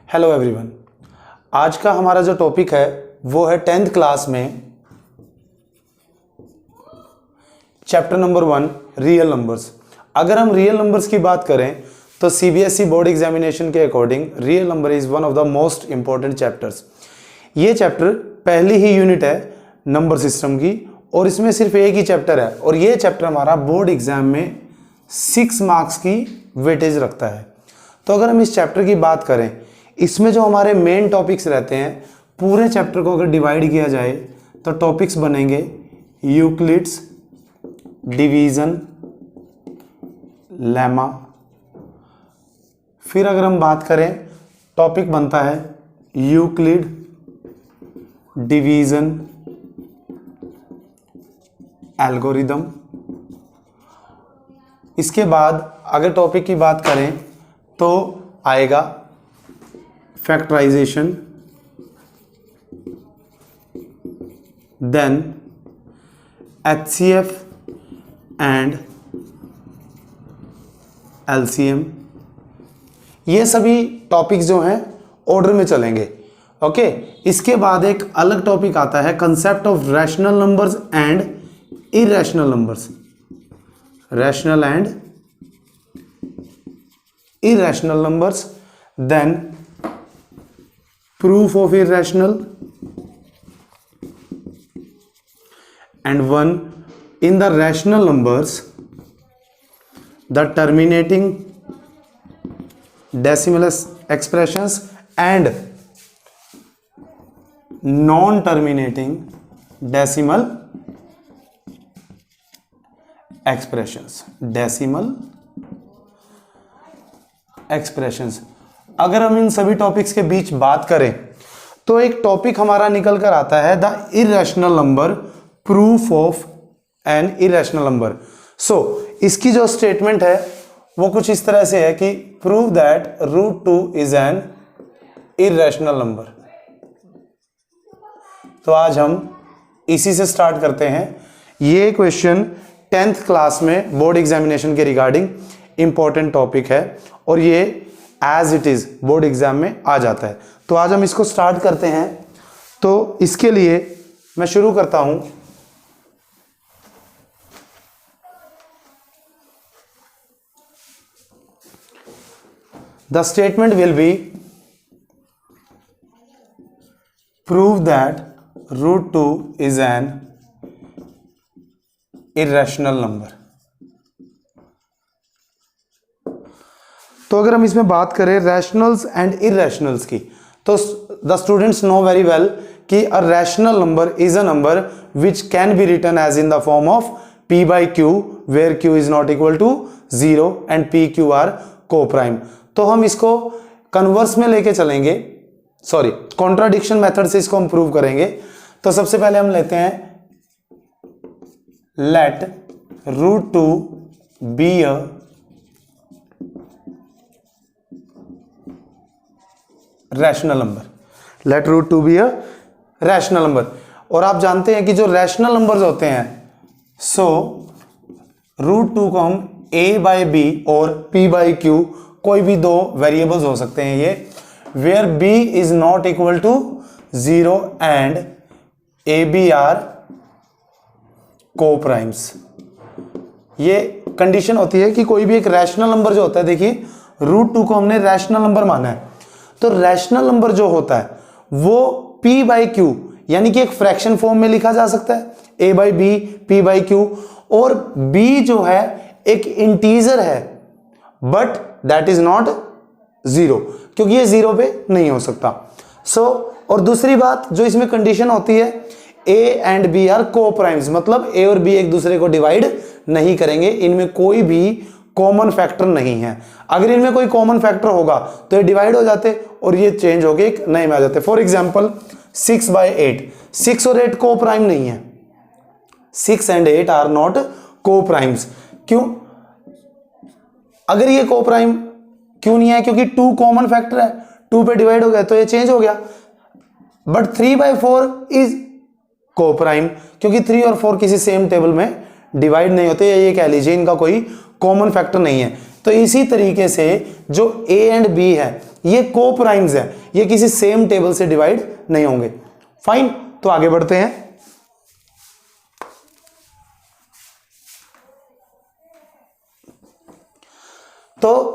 Hello everyone. आज का हमारा जो टॉपिक है वो है 10th क्लास में चैप्टर नंबर 1 रियल नंबर्स। अगर हम रियल नंबर्स की बात करें तो सीबीएसई बोर्ड एग्जामिनेशन के according real number is one of the most important chapters. ये चैप्टर पहली ही यूनिट है नंबर सिस्टम की और इसमें सिर्फ एक ही चैप्टर है और ये चैप्टर हमारा बोर्ड एग्जाम में 6 मार्क्स की वेटेज रखता है। तो अगर हम इस चैप्टर की बात करें, इसमें जो हमारे मेन टॉपिक्स रहते हैं, पूरे चैप्टर को अगर डिवाइड किया जाए तो टॉपिक्स बनेंगे यूक्लिड्स, डिवीज़न, लेमा। फिर अगर हम बात करें, टॉपिक बनता है यूक्लिड, डिवीज़न, एल्गोरिदम। इसके बाद अगर टॉपिक की बात करें तो आएगा factorisation, then HCF and LCM। ये सभी टॉपिक्स जो हैं ऑर्डर में चलेंगे। ओके, इसके बाद एक अलग टॉपिक आता है concept of rational numbers and irrational numbers. Rational and irrational numbers, then proof of irrational, and one in the rational numbers the terminating decimal expressions and non-terminating decimal expressions। decimal expressions. अगर हम इन सभी topics के बीच बात करें तो एक topic हमारा निकल कर आता है the irrational number, proof of an irrational number. So इसकी जो स्टेटमेंट है वो कुछ इस तरह से है कि prove that √2 is an irrational number. तो आज हम इसी से स्टार्ट करते हैं। ये क्वेश्चन 10th क्लास में बोर्ड एग्जामिनेशन के रिगार्डिंग इंपॉर्टेंट टॉपिक है और ये as it is board exam में आ जाता है। तो आज हम इसको स्टार्ट करते हैं। तो इसके लिए मैं शुरू करता हूं। The statement will be prove that √2 is an irrational number. तो अगर हम इसमें बात करें रैशनल्स एंड इरेशनल्स की, तो the students know very well कि a rational number is a number which can be written as in the form of p/q where q is not equal to 0 and p/q are coprime. तो हम इसको converse में लेके चलेंगे, sorry contradiction method से इसको हम प्रूव करेंगे। तो सबसे पहले हम लेते हैं let √2 be a rational number. Let √2 be a rational number. और आप जानते हैं कि जो रैशनल नंबर्स होते हैं, सो √2 को हम a/b और p/q कोई भी दो वेरिएबल्स हो सकते हैं ये, where b is not equal to 0 and ab are coprimes. ये कंडीशन होती है कि कोई भी एक रैशनल नंबर जो होता है, देखिए √2 को हमने रैशनल नंबर माना है, तो रैशनल नंबर जो होता है वो p/q यानी कि एक फ्रैक्शन फॉर्म में लिखा जा सकता है, a/b p/q, और b जो है एक इंटीजर है बट दैट इज नॉट 0, क्योंकि ये 0 पे नहीं हो सकता। और दूसरी बात जो इसमें कंडीशन होती है, a एंड b आर को-प्राइम्स, मतलब a और b एक दूसरे को डिवाइड नहीं करेंगे, इनमें कोई भी कॉमन फैक्टर नहीं है। अगर इनमें कोई कॉमन फैक्टर होगा तो ये डिवाइड हो जाते और ये चेंज हो गए, एक नए में आ जाते। फॉर एग्जांपल 6/8, 6 और 8 को-प्राइम नहीं है, 6 एंड 8 आर नॉट को-प्राइम्स। क्यों? अगर ये को-प्राइम क्यों नहीं है? क्योंकि 2 कॉमन फैक्टर है, 2 पे डिवाइड हो गया तो ये चेंज हो गया। बट 3/4 इज को-प्राइम, क्योंकि 3 और 4 किसी सेम टेबल में डिवाइड नहीं होते, ये कह लीजिए इनका कोई कॉमन फैक्टर नहीं है। तो इसी तरीके से जो a एंड b है ये को प्राइम्स है, ये किसी सेम टेबल से डिवाइड नहीं होंगे। फाइन, तो आगे बढ़ते हैं। तो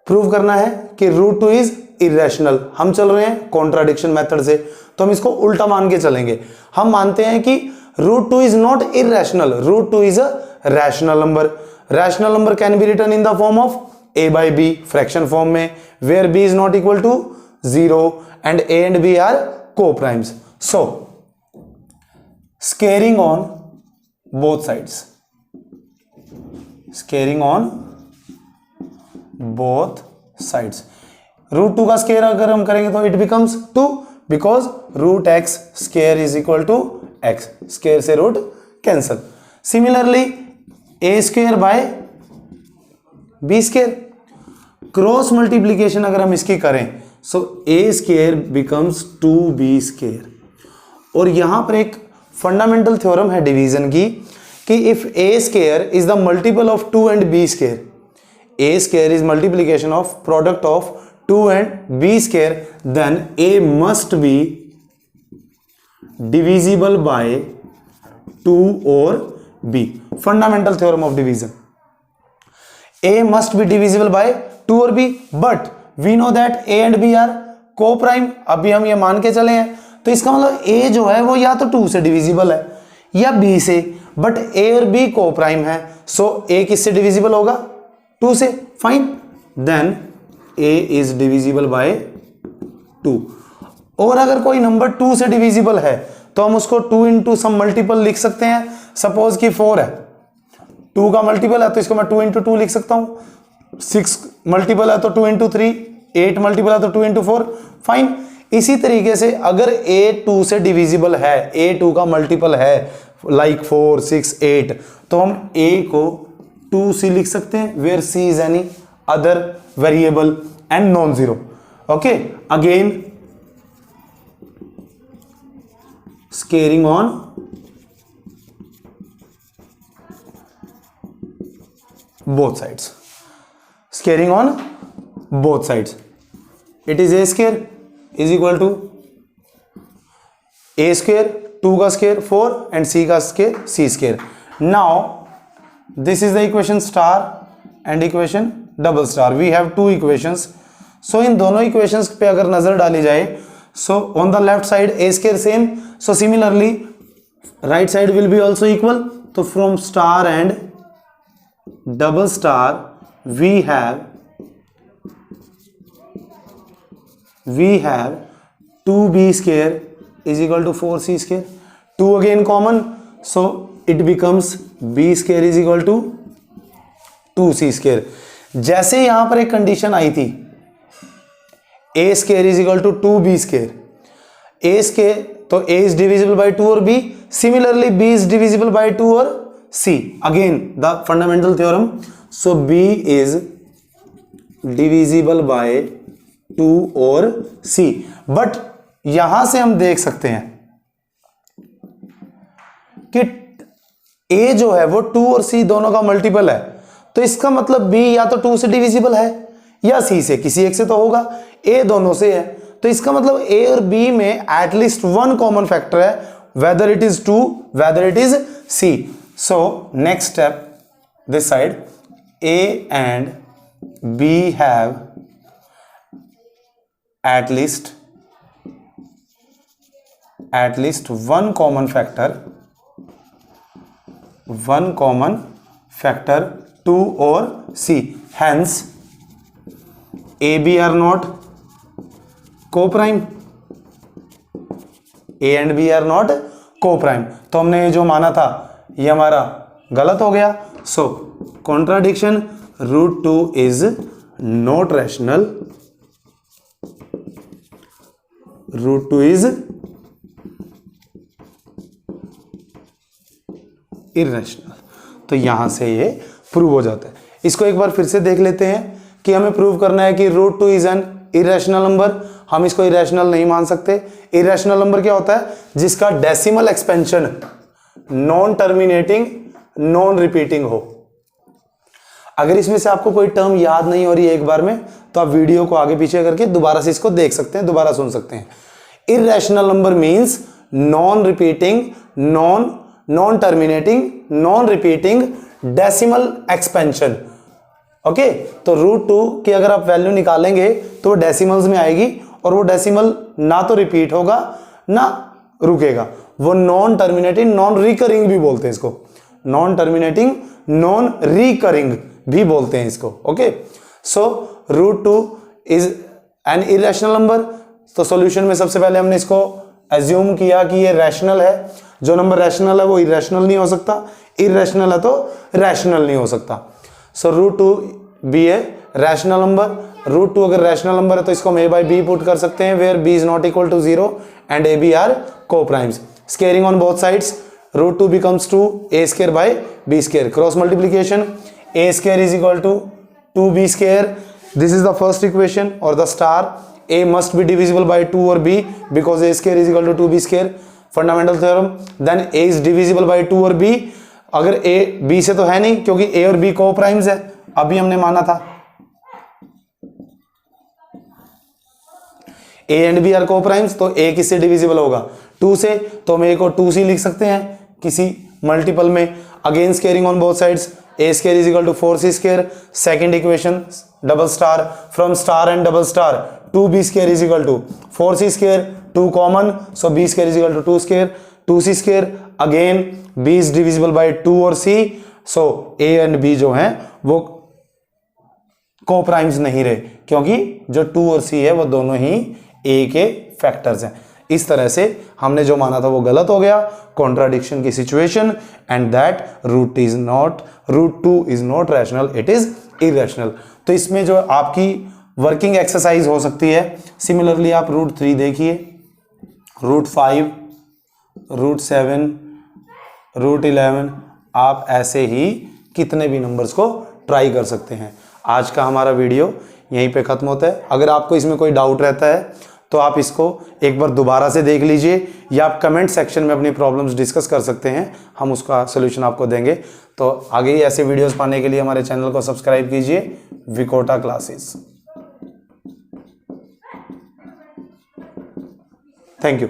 प्रूव करना है कि रूट 2 इज इरेशनल। हम चल रहे हैं कॉन्ट्राडिक्शन मेथड से, तो हम इसको उल्टा मान के चलेंगे। हम मानते हैं कि root 2 is not irrational, root 2 is a rational number. Rational number can be written in the form of a by b, fraction form में, where b is not equal to 0 and a and b are coprimes. So squaring on both sides, squaring on both sides. Root 2 का square अगर हम करेंगे तो it becomes 2, because root x square is equal to x, square से root cancel. Similarly a square by b square, cross multiplication अगर हम इसकी करें so a square becomes 2b square. और यहां पर एक फंडामेंटल थ्योरम है डिवीजन की कि if A square is the multiple of 2 and b square, a square is multiplication of product of 2 and b square, then a must be divisible by 2 or b. Fundamental theorem of division. A must be divisible by 2 or b, but we know that a and b are co-prime. अभी हम ये मान के चले हैं, तो इसका मतलब a जो है वो या तो 2 से डिविजिबल है या b से, बट a और b co-prime है, सो a किससे डिविजिबल होगा? 2 से। Fine, then a is divisible by 2। और अगर कोई नंबर 2 से डिविजिबल है तो हम उसको 2 इंटू सम मल्टीपल लिख सकते हैं। सपोज कि 4 है, 2 का मल्टीपल है तो इसको मैं 2 इंटू 2 लिख सकता हूं। 6 मल्टीपल है तो 2 इंटू 3, 8 मल्टीपल है तो 2 इंटू 4। फाइन, इसी तरीके से अगर a 2 से डिविजिबल है, a 2 का मल्टीपल है लाइक 4, 6, 8, तो हम a को 2c लिख सकते हैं, where c is any other variable and non zero. Okay, again squaring on both sides, scaring on both sides, it is a square is equal to a square, 2 का square 4 and c का square c square. Now this is the equation star and equation double star. We have two equations. So इन दोनों equations पे अगर नजर डाली जाए, so on the left side a square same, so similarly right side will be also equal. तो from star and double star we have 2b square is equal to 4c square. 2 again common, so it becomes b square is equal to 2c square. जैसे यहां पर एक condition आई थी a square is equal to 2b square, a square तो a is divisible by 2 और b, similarly b is divisible by 2 और c. Again the fundamental theorem, so b is divisible by 2 और c. But यहां से हम देख सकते हैं कि a जो है वो 2 और c दोनों का मल्टीपल है, तो इसका मतलब b या तो 2 से डिविजिबल है या c से, किसी एक से तो होगा, a दोनों से है, तो इसका मतलब a और b में एटलीस्ट वन कॉमन फैक्टर है, whether it is 2 whether it is c. So next step, this side a and b have at least one common factor 2 or c. Hence a b are not co-prime, a and b are not co-prime. तो हमने ये जो माना था ये हमारा गलत हो गया. So contradiction, root 2 is not rational, root 2 is irrational. तो यहां से ये प्रूव हो जाता है. इसको एक बार फिर से देख लेते हैं कि हमें प्रूव करना है कि root 2 is an irrational number. हम इसको इरेशनल नहीं मान सकते. इरेशनल नंबर क्या होता है? जिसका decimal expansion non terminating non repeating हो. अगर इसमें से आपको कोई टर्म याद नहीं हो रही है एक बार में, तो आप वीडियो को आगे पीछे करके दोबारा से इसको देख सकते हैं, दोबारा सुन सकते हैं। Irrational number means non repeating, non terminating, non repeating decimal expansion. Okay, तो √2 की अगर आप वैल्यू निकालेंगे तो वो डेसिमल्स में आएगी, और वो डेसिमल ना तो रिपीट होगा ना रुकेगा। वो नॉन टर्मिनेटिंग, नॉन रिकरिंग भी बोलते हैं इसको, नॉन टर्मिनेटिंग, नॉन रिकरिंग भी बोलते हैं इसको। Okay, so √2 is an irrational number. तो सॉल्यूशन में सबसे पहले हमने इसको एज्यूम किया कि ये रैशनल है। जो नंबर रैशनल है वो इरेशनल नहीं हो सकता, इरेशनल है तो रैशनल नहीं हो सकता। सो √2 बी ए रैशनल नंबर। √2 अगर रैशनल नंबर है तो इसको हम a by b पुट कर सकते हैं, where b is not equal to 0 and a b are co-primes. Squaring on both sides, √2 becomes 2 a square by b square. Cross multiplication, a square is equal to 2b square. This is the first equation, or the star. a must be divisible by 2 or b because a square is equal to 2b square. Fundamental theorem. Then a is divisible by 2 or b. अगर a b से तो है नहीं, क्योंकि a और b co-primes है, अभी हमने माना था a एंड b आर को-प्राइम्स, तो a किससे डिविजिबल होगा? 2 से, तो हम a को 2c लिख सकते हैं किसी मल्टीपल में। Again squaring on both sides, a square is equal to 4c square. Second equation double star, from star and double star 2b square is equal to 4c square, 2 common, so b square is equal to 2 square, 2c square. Again b is divisible by 2 और c, so a and b जो हैं वो को-प्राइम्स नहीं रहे, क्योंकि जो 2 और c है वो दोनों ही a के फैक्टर्स हैं। इस तरह से हमने जो माना था वो गलत हो गया, कॉन्ट्राडिक्शन की situation, and that √2 is not rational, it is irrational. तो इसमें जो आपकी वर्किंग एक्सरसाइज हो सकती है, सिमिलरली आप √3 देखिए, √5, √7, √11, आप ऐसे ही कितने भी नंबर्स को ट्राई कर सकते हैं। आज का हमारा वीडियो यहीं पे ख़त्म होता है। अगर आपको इसमें कोई डाउट रहता है तो आप इसको एक बार दोबारा से देख लीजिए, या आप कमेंट सेक्शन में अपनी प्रॉब्लम्स डिस्कस कर सकते हैं, हम उसका सोल्यूशन आपको देंगे। तो आगे ही ऐसे वीडियोस पाने के लिए हमारे चैनल को सब्सक्राइब कीजिए, विकोटा क्लासेस। Thank you.